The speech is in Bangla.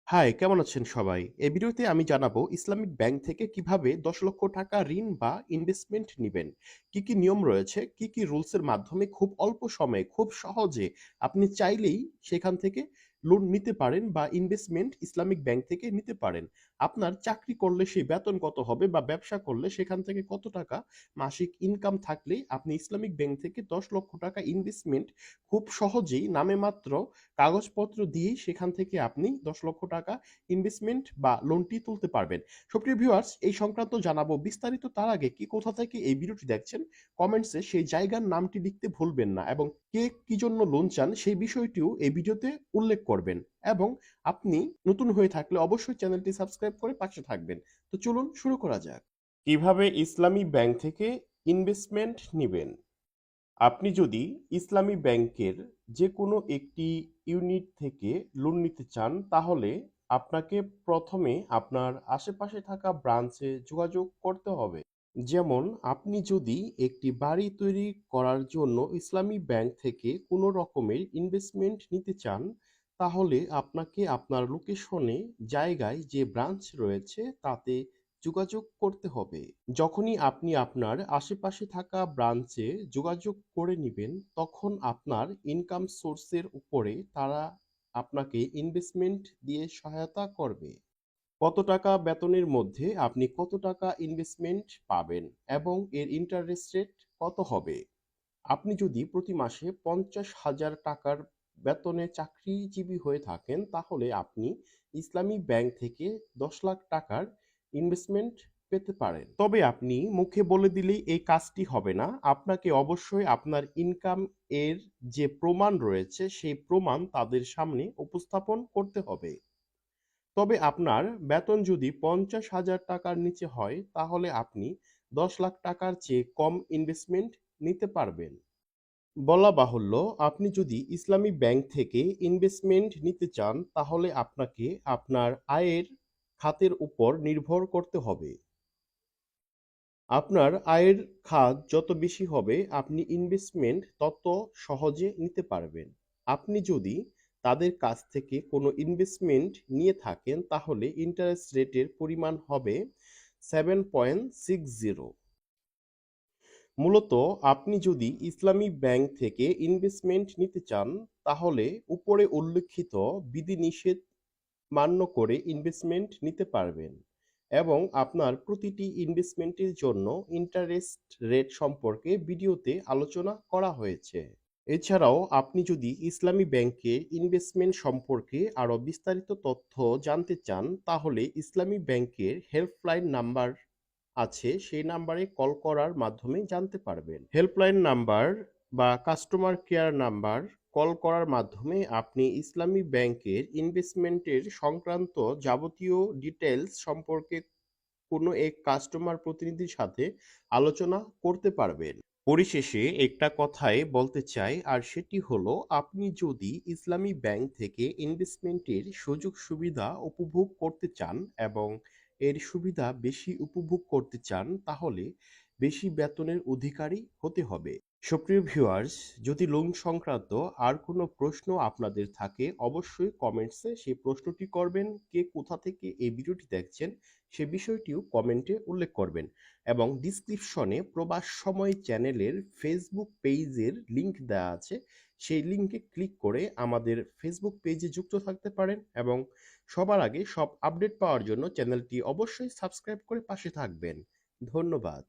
হাই, কেমন আছেন সবাই? এই ভিডিওতে আমি জানাবো ইসলামিক ব্যাংক থেকে কিভাবে ১০ লক্ষ টাকা ঋণ বা ইনভেস্টমেন্ট নিবেন। কি, কি নিয়ম রয়েছে, কি, কি রুলস এর মাধ্যমে খুব অল্প সময়ে খুব সহজে আপনি চাইলেই সেখান থেকে লোন নিতে পারেন বা ইনভেস্টমেন্ট ইসলামিক ব্যাংক থেকে নিতে পারেন। আপনার চাকরি করলে সেই বেতন কত হবে বা ব্যবসা করলে সেখান থেকে কত টাকা মাসিক ইনকাম থাকলেই আপনি ইসলামিক ব্যাংক থেকে ১০ লক্ষ টাকা ইনভেস্টমেন্ট খুব সহজেই নামে মাত্র কাগজপত্র দিয়েই সেখান থেকে আপনি ১০ লক্ষ টাকা ইনভেস্টমেন্ট বা লোনটি তুলতে পারবেন। সুপ্রিয় ভিউয়ার্স, এই সংক্রান্ত জানাবো বিস্তারিত। তার আগে কি কোথা থেকে এই ভিডিওটি দেখছেন কমেন্টসে সেই জায়গার নামটি লিখতে ভুলবেন না এবং কে কি জন্য লোন চান সেই বিষয়টিও এই ভিডিওতে উল্লেখ করবেন এবং আপনি নতুন হয়ে থাকলে অবশ্যই চ্যানেলটি সাবস্ক্রাইব করে পাশে থাকবেন। তো চলুন শুরু করা যাক। কিভাবে ইসলামী ব্যাংক থেকে ইনভেস্টমেন্ট নিবেন? আপনি যদি ইসলামী ব্যাংকের যে কোনো একটি ইউনিট থেকে লোন নিতে চান তাহলে আপনাকে প্রথমে আপনার আশেপাশে থাকা ব্রাঞ্চে যোগাযোগ করতে হবে। যেমন আপনি যদি একটি বাড়ি তৈরি করার জন্য ইসলামী ব্যাংক থেকে কোনো রকমের ইনভেস্টমেন্ট নিতে চান তাহলে আপনাকে আপনার লোকেশনে জায়গায় যে ব্রাঞ্চ রয়েছে তাতে যোগাযোগ করতে হবে। যখনই আপনি আপনার আশেপাশে থাকা ব্রাঞ্চে যোগাযোগ করে নিবেন, তখন আপনার ইনকাম সোর্সের উপরে তারা আপনাকে ইনভেস্টমেন্ট দিয়ে সহায়তা করবে। কত টাকা বেতনের মধ্যে আপনি কত টাকা ইনভেস্টমেন্ট পাবেন এবং এর ইন্টারেস্ট রেট কত হবে। আপনি যদি প্রতি মাসে ৫০,০০০ টাকার বেতনে চাকরিজীবী হয়ে থাকেন তাহলে আপনি ইসলামী ব্যাংক থেকে ১০ লাখ টাকার ইনভেস্টমেন্ট পেতে পারেন। তবে আপনি মুখে বলে দিলেই এই কাজটি হবে না। আপনাকে অবশ্যই আপনার ইনকাম এর যে প্রমাণ রয়েছে সেই প্রমাণ তাদের সামনে উপস্থাপন করতে হবে। তবে আপনার বেতন যদি ৫০,০০০ টাকার নিচে হয় তাহলে আপনি ১০ লাখ টাকার চেয়ে কম ইনভেস্টমেন্ট নিতে পারবেন। বলা বাহুল্য, আপনি যদি ইসলামী ব্যাংক থেকে ইনভেস্টমেন্ট নিতে চান তাহলে আপনাকে আপনার আয়ের খাতের উপর নির্ভর করতে হবে। আপনার আয়ের খাত যত বেশি হবে আপনি ইনভেস্টমেন্ট তত সহজে নিতে পারবেন। আপনি যদি তাদের কাছ থেকে কোনো ইনভেস্টমেন্ট নিয়ে থাকেন তাহলে ইন্টারেস্ট রেটের পরিমাণ হবে 7.60। মূলত আপনি যদি ইসলামী ব্যাংক থেকে ইনভেস্টমেন্ট নিতে চান তাহলে উপরে উল্লেখিত বিধিনিষেধ মান্য করে ইনভেস্টমেন্ট নিতে পারবেন এবং আপনার প্রতিটি ইনভেস্টমেন্টের জন্য ইন্টারেস্ট রেট সম্পর্কে ভিডিওতে আলোচনা করা হয়েছে। এছাড়াও আপনি যদি ইসলামী ব্যাংকে ইনভেস্টমেন্ট সম্পর্কে আরও বিস্তারিত তথ্য জানতে চান তাহলে ইসলামী ব্যাংকের হেল্পলাইন নাম্বার আছে, সেই নাম্বারে কল করার মাধ্যমে জানতে পারবেন। হেল্পলাইন নাম্বার বা কাস্টমার কেয়ার নাম্বার কল করার মাধ্যমে আপনি ইসলামী ব্যাংকের ইনভেস্টমেন্টের সংক্রান্ত যাবতীয় ডিটেলস সম্পর্কে কোনো এক কাস্টমার প্রতিনিধির সাথে আলোচনা করতে পারবেন। পরিশেষে একটা কথাই বলতে চাই, আর সেটি হলো আপনি যদি ইসলামী ব্যাংক থেকে ইনভেস্টমেন্টের সুযোগ সুবিধা উপভোগ করতে চান এবং এর সুবিধা বেশি উপভোগ করতে চান তাহলে বেশি বেতনের অধিকারী হতে হবে। সুপ্রিয় ভিউয়ার্স, যদি লোন সংক্রান্ত আর কোনো প্রশ্ন আপনাদের থাকে অবশ্যই কমেন্টসে সেই প্রশ্নটি করবেন। কে কোথা থেকে এই ভিডিওটি দেখছেন সে বিষয়টিও কমেন্টে উল্লেখ করবেন এবং ডিসক্রিপশনে প্রবাস সময় চ্যানেলের ফেসবুক পেজের লিংক দেওয়া আছে, সেই লিংকে ক্লিক করে আমাদের ফেসবুক পেজে যুক্ত থাকতে পারেন এবং সবার আগে সব আপডেট পাওয়ার জন্য চ্যানেলটি অবশ্যই সাবস্ক্রাইব করে পাশে থাকবেন। ধন্যবাদ।